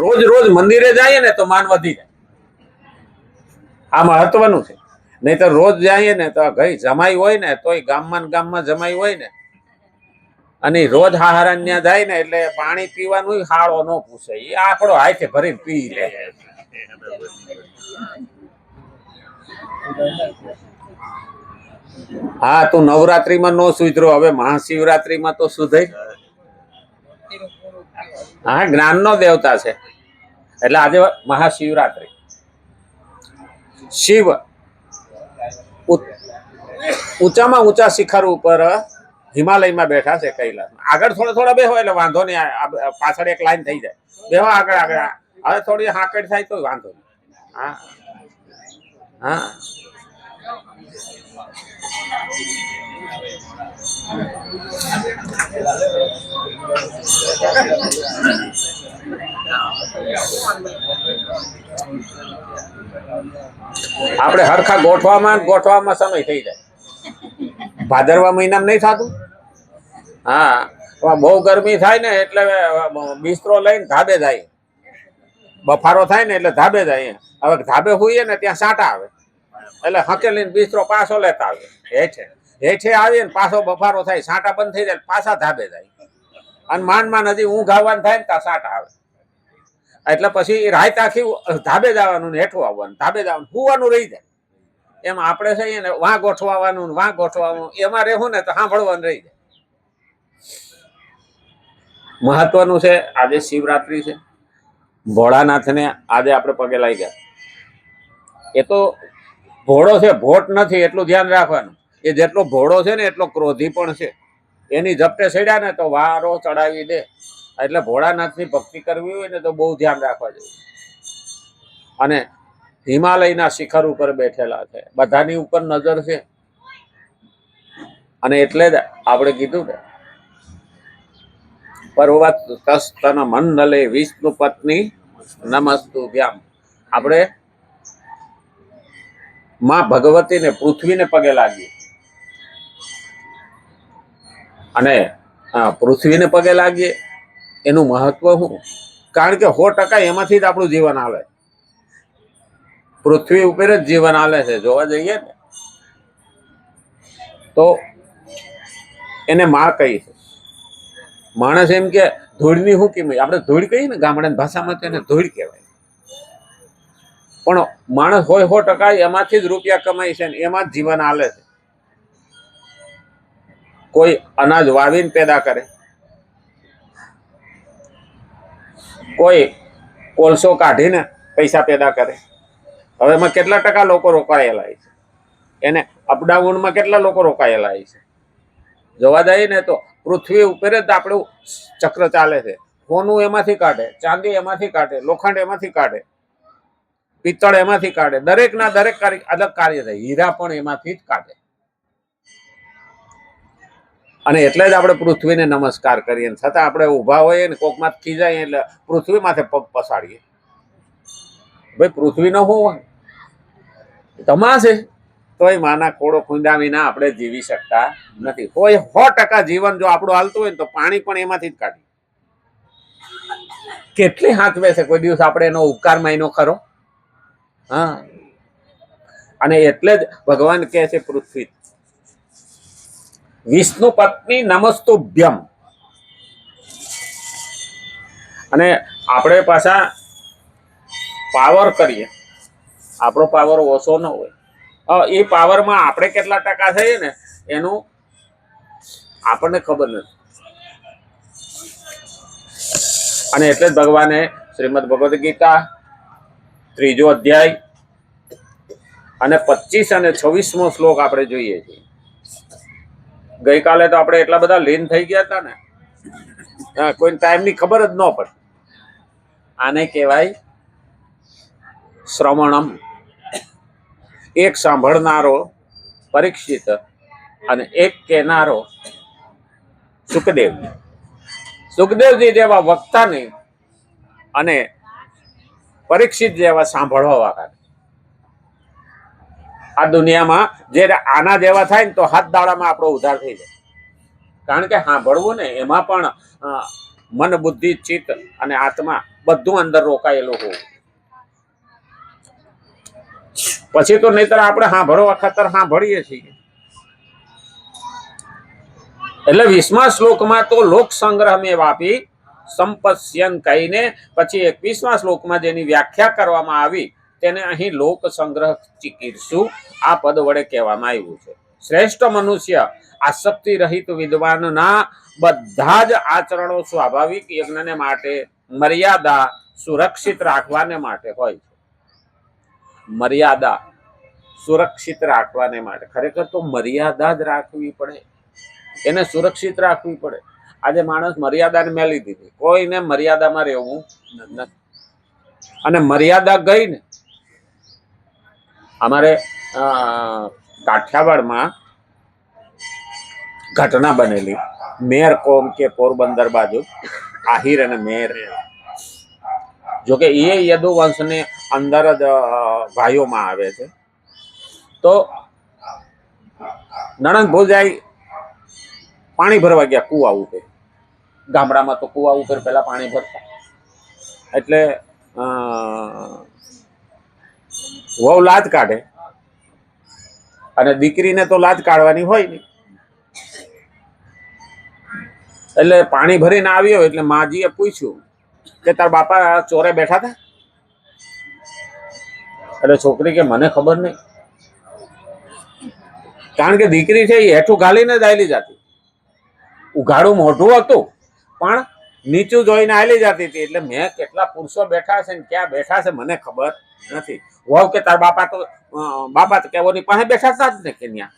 રોજ રોજ મંદિરે જઈએ ને તો માન વધી જાય. આ મહત્વનું છે. નહીં તો રોજ જઈએ ને તો ગઈ જમાઈ હોય ને તોય ગામમાં જમાઈ હોય ને અને રોજ હાહારાન્યા જાય ને એટલે પાણી પીવાનું હાળો ન પૂછે, એ આપણો હાથે ભરીને પી લે. હા, તું નવરાત્રીમાં નો સુધરો, હવે મહાશિવરાત્રીમાં તો સુધરી. હા, જ્ઞાનનો દેવતા છે એટલે આજે મહાશિવરાત્રી. શિવ ઊંચામાં ઊંચા શિખર ઉપર હિમાલયમાં બેઠા છે, કૈલાસમાં. આગળ થોડા બેહો એટલે વાંધો નહીં, પાછળ એક લાઈન થઈ જાય. બેહો આગળ. હવે થોડી હાકડ થાય તો વાંધો નહીં. હા હા, આપણે હરખા ગોઠવામાં સમય થઈ જાય. ભાદરવા મહિનામાં નહીં થતું? હા, બહુ ગરમી થાય ને એટલે બિસ્તરો લઈને ધાબે જાય. બફારો થાય ને એટલે ધાબે જાય. હવે ધાબે હોઈએ ને ત્યાં સાટા આવે એટલે હકેલીને બિસ્તરો પાછો લેતા આવે. હેઠે આવીએ ને પાછો બફારો થાય, સાટા બંધ થઈ જાય, પાછા ધાબે જાય. અને માંડ હજી ઊંઘ આવવાનું થાય ને ત્યાં સાટા આવે. એટલે પછી રાત આખી ધાબે જવાનું ને હેઠું આવવાનું, ધાબે જવાનું, સુવાનું રહી જાય. એમ આપણે છે ને વાં ગોઠવાનું એમાં રહેવું ને તો સાંભળવાનું રહી જાય. મહત્વનું છે. આજે શિવરાત્રી છે. ભોળાનાથને આજે આપણે પગે લાગી ગયા. એ તો ભોળો છે, ભોટ નથી, એટલું ધ્યાન રાખવાનું. એ જેટલો ભોળો છે ને એટલો ક્રોધી પણ છે. એની જપટે સડ્યા ને તો વારો ચડાવી દે. એટલે ભોળાનાથની ભક્તિ કરવી હોય ને તો બહુ ધ્યાન રાખવા જોઈએ. અને હિમાલયના શિખર ઉપર બેઠેલા છે, બધાની ઉપર નજર છે. અને એટલે જ આપણે કીધું ને, પર્વત તસ્તન મંડલે વિષ્ણુ પત્ની નમસ્તુભ્યામ. આપણે માં ભગવતીને પૃથ્વીને પગે લાગીએ. અને પૃથ્વીને પગે લાગીએ એનું મહત્વ શું? કારણ કે 100% એમાંથી જ આપણું જીવન આવે. પૃથ્વી ઉપર જ જીવન આલે છે. જોવા જઈએ ને તો એને માં કહી છે. માણસ એમ કે ધૂળની શું કિંમત? આપણે ધૂળ કહીએ ને ગામડાની ભાષામાં, તેને ધૂળ કહેવાય. પણ માણસ હોય 100% એમાંથી જ રૂપિયા કમાય છે ને એમાં જ જીવન આલે છે. કોઈ અનાજ વાવીને પેદા કરે, કોઈ કોલસો કાઢીને પૈસા પેદા કરે. હવે એમાં કેટલા ટકા લોકો રોકાયેલા છે? એને અપડાઉનમાં કેટલા લોકો રોકાયેલા છે? જોવા જઈએ ને તો પૃથ્વી ઉપર જ આપણું ચક્ર ચાલે છે. સોનું એમાંથી કાઢે, ચાંદી એમાંથી કાઢે, લોખંડ એમાંથી કાઢે, પિત્તળ એમાંથી કાઢે. દરેકના દરેક અલગ કાર્ય છે. હીરા પણ એમાંથી જ કાઢે. અને એટલે જ આપણે પૃથ્વીને નમસ્કાર કરીએ. છતાં આપણે ઊભા હોઈએ ને કોકમાં ખીજાઈએ એટલે પૃથ્વી માથે પગ પસાડીએ. ભાઈ, પૃથ્વીનો શું તમાશે? તોય માના કોળો ખૂંદા વિના આપણે જીવી શકતા નથી. કોઈ 100% જીવન જો આપણું હાલતું હોય ને તો પાણી પણ એમાંથી જ કાઢીએ. કેટલી હાથવે છે? કોઈ દિવસ આપણે એનો ઉપકાર માન્યો ખરો? હા. અને એટલે જ ભગવાન કહે છે પૃથ્વી વિષ્ણુ પત્ની નમસ્તુભ્યમ. અને આપણે પાછા પાવર કરીએ. આપણો પાવર ઓછો ન હોય. એ પાવરમાં આપણે કેટલા ટકા થઈએ ને એનું આપણને ખબર નથી. અને એટલે જ ભગવાને શ્રીમદ ભગવદ્ ગીતા 3જો અધ્યાય અને 25 અને 26મો શ્લોક આપણે જોઈએ છીએ. ગઈકાલે તો આપણે એટલા બધા લીન થઈ ગયા હતા ને, કોઈ ટાઈમની ખબર જ ન પડે. આને કહેવાય શ્રવણમ. એક સાંભળનારો પરીક્ષિત અને એક કહેનારો સુખદેવ. સુખદેવજી જેવા વક્તા નહીં અને પરીક્ષિત જેવા સાંભળવા વાળા. આ દુનિયામાં જે આના જેવા થાય ને તો હાથ દાડામાં આપણો ઉદ્ધાર થઈ જાય. કારણ કે સાંભળવું ને એમાં પણ મન, બુદ્ધિ, ચિત્ત અને આત્મા બધું અંદર રોકાયેલું હોવું. પછી તો નહીતર આપણે સાંભળવા ખાતર સાંભળીએ છીએ. એટલે 20મા શ્લોકમાં તો લોક સંગ્રહ મેં વાપી સંપસ્યન કહીને પછી 21મા શ્લોકમાં જેની વ્યાખ્યા કરવામાં આવી તેને અહીં લોક સંગ્રહ ચિકીર્ષુ આ પદ વડે કહેવામાં આવ્યું છે. શ્રેષ્ઠ મનુષ્ય આસક્તિ રહિત વિદ્વાનના બધા જ આચરણો સ્વાભાવિક યજ્ઞને માટે મર્યાદા સુરક્ષિત રાખવાને માટે હોય છે. મર્યાદા સુરક્ષિત રાખવાને માટે ખરેખર તો મર્યાદા જ રાખવી પડે, એને સુરક્ષિત રાખવી પડે. આજે માણસ મર્યાદાને મેલી દીધી, કોઈને મર્યાદામાં રહેવું નથી. અને મર્યાદા ગઈ ને, અમારે કાઠિયાવાડમાં ઘટના બનેલી. મેર કોમ કે પોરબંદર બાજુ આહિર અને મેર, જોકે એ યદુવંશની અંદર જ ભાઈઓમાં આવે છે. તો નણંદ ભોજાઈ પાણી ભરવા ગયા કુવા ઉપર. ગામડામાં તો કુવા ઉપર પેલા પાણી ભરતા. એટલે વહુ લાજ કાઢે અને દીકરીને તો લાજ કાઢવાની હોય નહીં. એટલે પાણી ભરીને આવ્યો એટલે માજીએ પૂછ્યું કે તાર બાપા ચોરે બેઠા હતા? એટલે છોકરી કે મને ખબર નહીં, કારણ કે દીકરી છે એ હેઠું ગાલીને જ આયલી જતી. ઉઘાડું મોઢું હતું પણ નીચું જોઈને આયલી જતી હતી. એટલે મેં કેટલા પુરુષો બેઠા છે ને ક્યાં બેઠા છે મને ખબર નથી. વહુ કે તાર બાપા તો કે ઓની પાસે બેઠા હતા જ ને કે ત્યાં.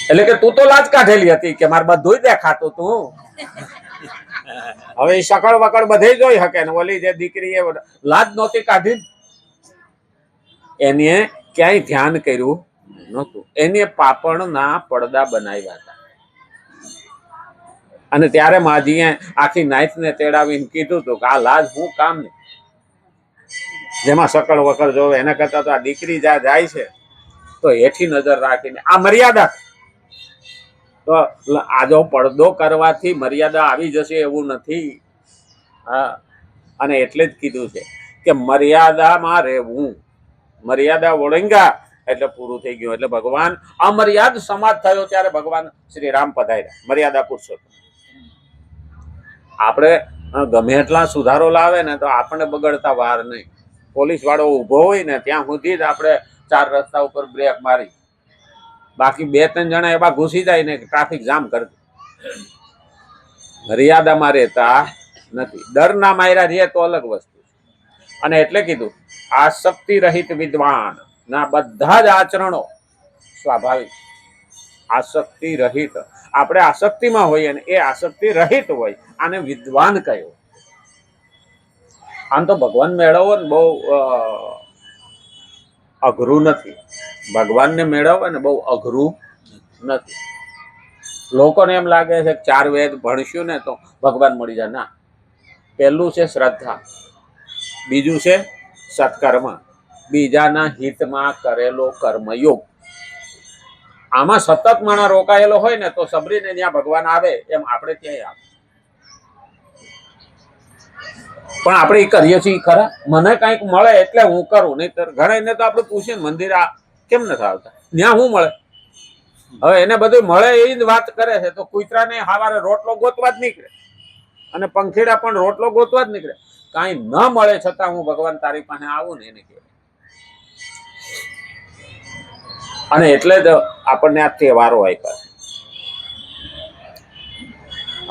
એટલે કે તું તો લાજ કાઢેલી હતી કે મારે બધું દેખાતું તું. હવે સકળ વકળ બધે જોઈ શકે ને ઓલી જે દીકરી એ લાજ નહોતી કાઢી, એને ક્યાંય ધ્યાન કર્યું નહોતું. એને પાપણના પડદા બનાવ્યા હતા. અને ત્યારે માજીએ આખી નાઈફને તેડાવીને કીધું હતું કે આ લાજ હું કામ નહીં, જેમાં સકળ વકળ જોવે એના કરતા તો આ દીકરી જ્યાં જાય છે તો હેઠી નજર રાખીને આ મર્યાદા. તો આ જો પડદો કરવાથી મર્યાદા આવી જશે એવું નથી. હા, અને એટલે જ કીધું છે કે મર્યાદામાં રહેવું. મર્યાદા ઓળંગા એટલે પૂરું થઈ ગયું. એટલે ભગવાન અમર્યાદ સમાજ થયો ત્યારે ભગવાન શ્રી રામ પધાર્યા, મર્યાદા પુરુષોત્તમ. આપણે ગમે એટલા સુધારો લાવે ને તો આપણને બગડતા વાર નહીં. પોલીસ વાળો ઉભો હોય ને ત્યાં સુધી જ આપણે 4 રસ્તા ઉપર બ્રેક મારી, બાકી 2-3 જણા એવા ઘૂસી જાય ને ટ્રાફિક જામ કરી. મર્યાદામાં રહેતા નથી. ડરના માર્યા રહે તો અલગ વસ્તુ. અને એટલે કીધું આસક્તિ રહિત વિદ્વાન ના બધા જ આચરણો સ્વાભાવિક. આસક્તિ રહિત, આપણે આસક્તિમાં હોઈએ ને એ આસક્તિ રહિત હોય, આને વિદ્વાન કહ્યું. આમ તો ભગવાન મેળવવો ને બહુ અઘરું નથી. ભગવાનને મેળવવા ને બહુ અઘરું નથી. લોકોને એમ લાગે છે કે 4 વેદ ભણશું ને તો ભગવાન મળી જાય. ના, પહેલું છે શ્રદ્ધા, બીજું છે સત્કર્મ, બીજાના હિતમાં કરેલો કર્મયોગ. આમાં સતત માણસ રોકાયેલો હોય ને તો સબરીને જ્યાં ભગવાન આવે એમ આપણે ક્યાંય આવે. પણ આપણે એ કરીએ છીએ ખરા? મને કંઈક મળે એટલે હું કરું, નહીં ઘણા તો આપણે પૂછીએ મંદિર આ કેમ નથી આવતા, ત્યાં શું મળે? હવે એને બધું મળે એ જ વાત કરે છે. તો કૂતરાને સવારે રોટલો ગોતવા જ નીકળે અને પંખીડા પણ રોટલો ગોતવા જ નીકળે. કાંઈ ન મળે છતાં હું ભગવાન તારી પાસે આવું ને એને કહેવાય. અને એટલે જ આપણને આ તહેવારો આપ્યા છે.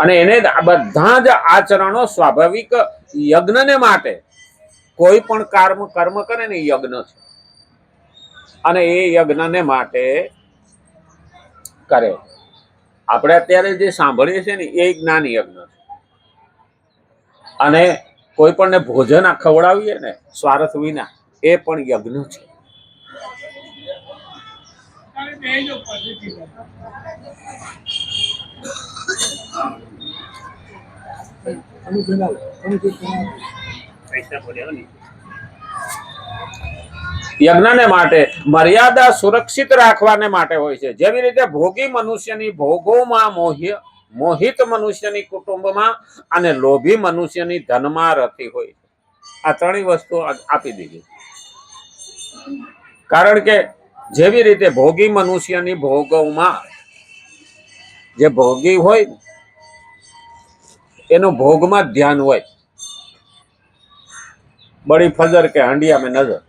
અને એને બધા જ આચરણો સ્વાભાવિક યજ્ઞને માટે. કોઈ પણ કર્મ કરે ને યજ્ઞ છે, અને એ યજ્ઞને માટે કરે. આપણે અત્યારે જે સાંભળીએ છીએ ને એ જ્ઞાન યજ્ઞ છે. અને કોઈ પણને ભોજન ખવડાવીએ ને સ્વાર્થ વિના, એ પણ યજ્ઞ છે. યજ્ઞને માટે મર્યાદા સુરક્ષિત રાખવાને માટે હોય છે. જેવી રીતે ભોગી મનુષ્યની ભોગોમાં મોહિત મનુષ્યની કુટુંબમાં અને લોભી મનુષ્યની ધનમાં રતી હોય. આ ત્રણેય વસ્તુ આપી દીધી. કારણ કે જેવી રીતે ભોગી મનુષ્યની ભોગવમાં જે ભોગી હોય એનું ભોગમાં જ ધ્યાન હોય. બડી ફજર કે હંડિયા મેં નજર,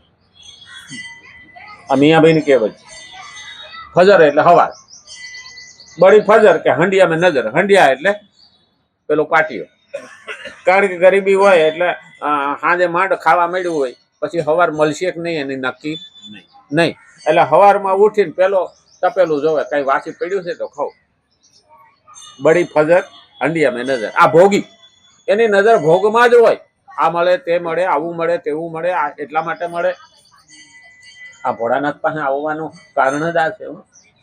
આ મિયાભાઈ ની કહેવત. ફજર એટલે હવાર, બડી ફજર કે હંડિયા મેં નજર. હંડિયા એટલે પેલો પાટિયો. કારણ કે ગરીબી હોય એટલે સાંજે માંડ ખાવા મળ્યું હોય, પછી હવાર મળશે કે નહીં એની નક્કી નહીં. એટલે હવારમાં ઉઠીને પેલો તપેલું જોવે, કઈ વાસી પડ્યું છે તો ખાવ. બડી ફજર હંડિયા મેં નજર. આ ભોગી, એની નજર ભોગમાં જ હોય. આ મળે તે મળે, આવું મળે તેવું મળે, એટલા માટે મળે. આ ભોળાનાથ પાસે આવવાનું કારણ જ આ છે.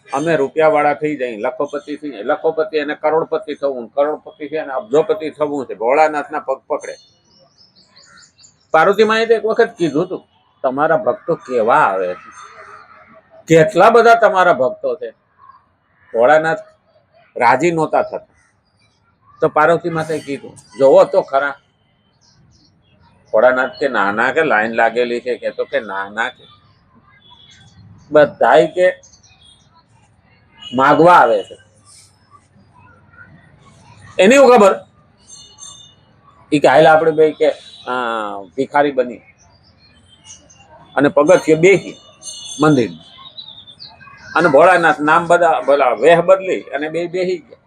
અમે રૂપિયા વાળા થઈ જાય, લખોપતિ થઈ જાય. લખોપતિ એને કરોડપતિ થવું, કરોડપતિ છે એને અબજોપતિ થવું છે. ભોળાનાથના પગ પકડે. પાર્વતી માએ એક વખત કીધું હતું, તમારા ભક્તો કેવા આવે છે, કેટલા બધા તમારા ભક્તો છે. ભોળાનાથ રાજી નહોતા થતા. તો પાર્વતી માતાએ કીધું, જોવો તો ખરા. ભોળાનાથ કે નાના કે લાઈન લાગેલી છે, કે તો કે નાના કે બધાય કે માગવા આવે છે. એની ખબર એ કે હાલ આપણે બે કે ભિખારી બની અને પગથિયે બેસી મંદિર, અને ભોળાનાથ નામ બધા બોલા વેહ બદલી અને બે બેસી ગયા.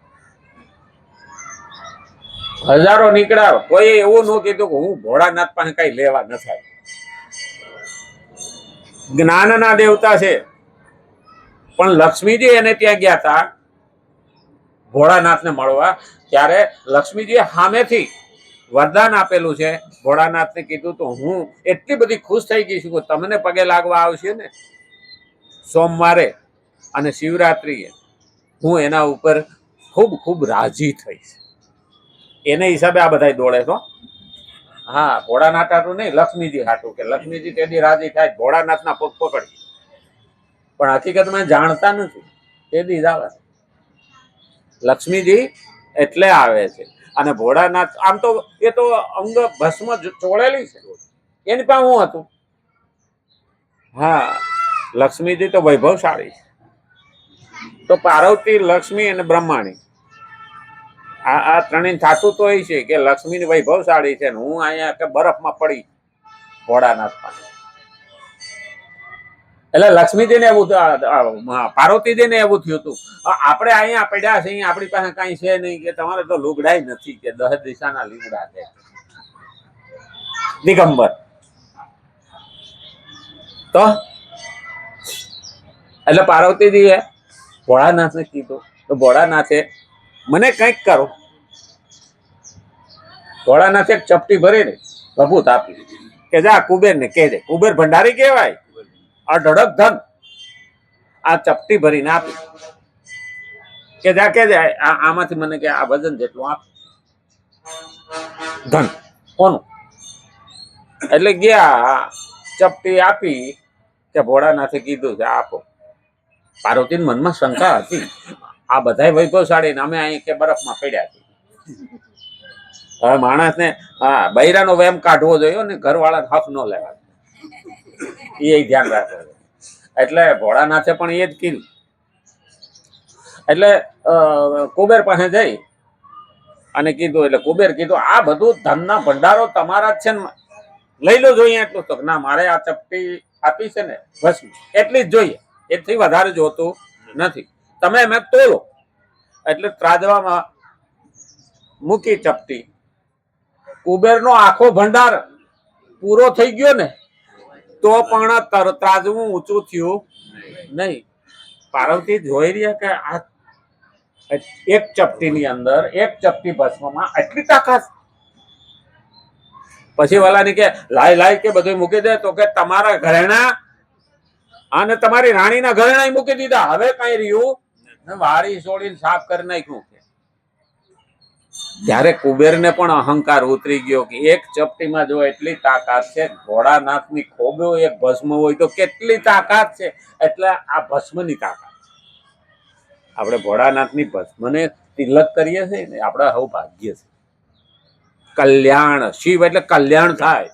હજારો નીકળ્યા, કોઈ એવું ન કીધું કે હું ભોળાનાથ પાસે કઈ લેવા ન થાય. જ્ઞાનના દેવતા છે, પણ લક્ષ્મીજી એને ત્યાં ગયા હતા ભોળાનાથને મળવા. ત્યારે લક્ષ્મીજીએ સામેથી વરદાન આપેલું છે. ભોળાનાથને કીધું તો હું એટલી બધી ખુશ થઈ ગઈ છું કે તમને પગે લાગવા આવશે ને સોમવારે અને શિવરાત્રિએ, હું એના ઉપર ખૂબ ખૂબ રાજી થઈશ. એને હિસાબે આ બધા દોડે છો. હા, ભોળાનાથ હાટું નહીં, લક્ષ્મીજી હાટું, કે લક્ષ્મીજી તેથી રાજી થાય ભોળાનાથના પગ પકડી. પણ હકીકતમાં જાણતા નથી. તેથી જ આવે લક્ષ્મીજી એટલે આવે છે. અને ભોળાનાથ આમ તો એ તો અંગ ભસ્મ ચોળેલી છે. એની પાસે હું હતું. હા, લક્ષ્મીજી તો વૈભવશાળી છે. તો પાર્વતી, લક્ષ્મી અને બ્રહ્માણી આ ત્રણેય થાતું તો એ છે કે લક્ષ્મી ની વૈભવશાળી છે ને હું અહીંયા કે બરફમાં પડી ભોળાનાથ પાસે. એટલે લક્ષ્મીજી ને એવું, પાર્વતીજી ને એવું થયું હતું, આપણે અહીંયા પડ્યા છે, અહીંયા આપણી પાસે કઈ છે નહીં, કે તમારે તો લુગડાય નથી, કે 10 દિશાના લીગડા છે દિગંબર. તો એટલે પાર્વતીજી એ ભોળાનાથને કીધું, તો ભોળાનાથે મને કંઈક કરો. ભોળાનાથે એક ચપટી ભરીને ભભૂત આપી કે જા કુબેર ને કહેજે. કુબેર ભંડારી કહેવાય, અઢળક ધન. આ ચપટી ભરીને આપી કે જા કે આમાંથી મને કે આ વજન જેટલું આપ ધન કોનું. એટલે ગયા, ચપટી આપી કે ભોળાનાથે કીધું કે આપો. પાર્વતી મનમાં શંકા હતી, આ બધા વૈભવશાળી ને અમે અહીં કે બરફમાં પડ્યા છીએ. હવે માણસને બૈરાનો વેમ કાઢવો જોઈએ ને ઘરવાળા હક ન લેવા, એ ધ્યાન રાખવું. એટલે ભોળાનાથે પણ એ જ કીધું. એટલે કુબેર પાસે જઈ અને કીધું. એટલે કુબેર કીધું, આ બધું ધનના ભંડારો તમારા જ છે ને, લઈ લો જોઈએ એટલું. તો ના, મારે આ ચપટી આપી છે ને બસ એટલી જ જોઈએ, એથી વધારે જોતું નથી. તમે એમ તોલો. એટલે ત્રાજવામાં મૂકી ચપટી. કુબેરનો આખો ભંડાર પૂરો થઈ ગયો ને તો પણ ત્રાજવું ઊંચું થયું નહીં. પાર્વતી જોઈ રહ્યા કે આ એક ચપટીની અંદર, એક ચપટી ભસ્મમાં આટલી તાકાત. પછી વાલાની કે લાય લાય કે બધું મૂકી દે. તો કે તમારા ઘરેણા અને તમારી રાણીના ઘરેણા મૂકી દીધા, હવે કઈ રહ્યું વાળી છોડીને સાફ કરી નાખ્યું. ત્યારે કુબેરને પણ અહંકાર ઉતરી ગયો કે એક ચપટીમાં જો એટલી તાકાત છે, ભોળાનાથની ખોબો એક ભસ્મ હોય તો કેટલી તાકાત છે. એટલે આ ભસ્મની તાકાત, આપણે ભોળાનાથની ભસ્મને તિલક કરીએ છીએ ને આપણા હવ ભાગ્ય છે. કલ્યાણ, શિવ એટલે કલ્યાણ થાય.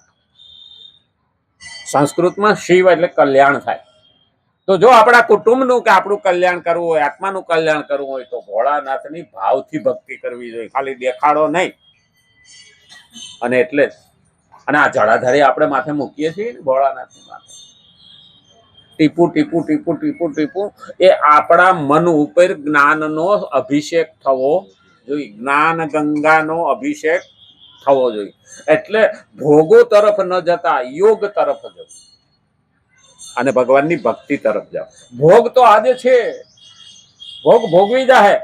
સંસ્કૃતમાં શિવ એટલે કલ્યાણ થાય. તો જો આપણા કુટુંબનું કે આપણું કલ્યાણ કરવું હોય, આત્માનું કલ્યાણ કરવું હોય તો ભોળાનાથની ભાવથી ભક્તિ કરવી જોઈએ, ખાલી દેખાડો નહીં. અને એટલે જ અને આ જળાધારી આપણે માથે મૂકીએ છીએ ને ભોળાનાથની માથે, ટીપું ટીપું ટીપું ટીપું ટીપું, એ આપણા મન ઉપર જ્ઞાનનો અભિષેક થવો જોઈએ. જ્ઞાન ગંગાનો અભિષેક થવો જોઈએ. એટલે ભોગો તરફ ન જતા યોગ તરફ જવું અને ભગવાનની ભક્તિ તરફ જાવ. ભોગ તો આજે છે, ભોગ ભોગવી જાય,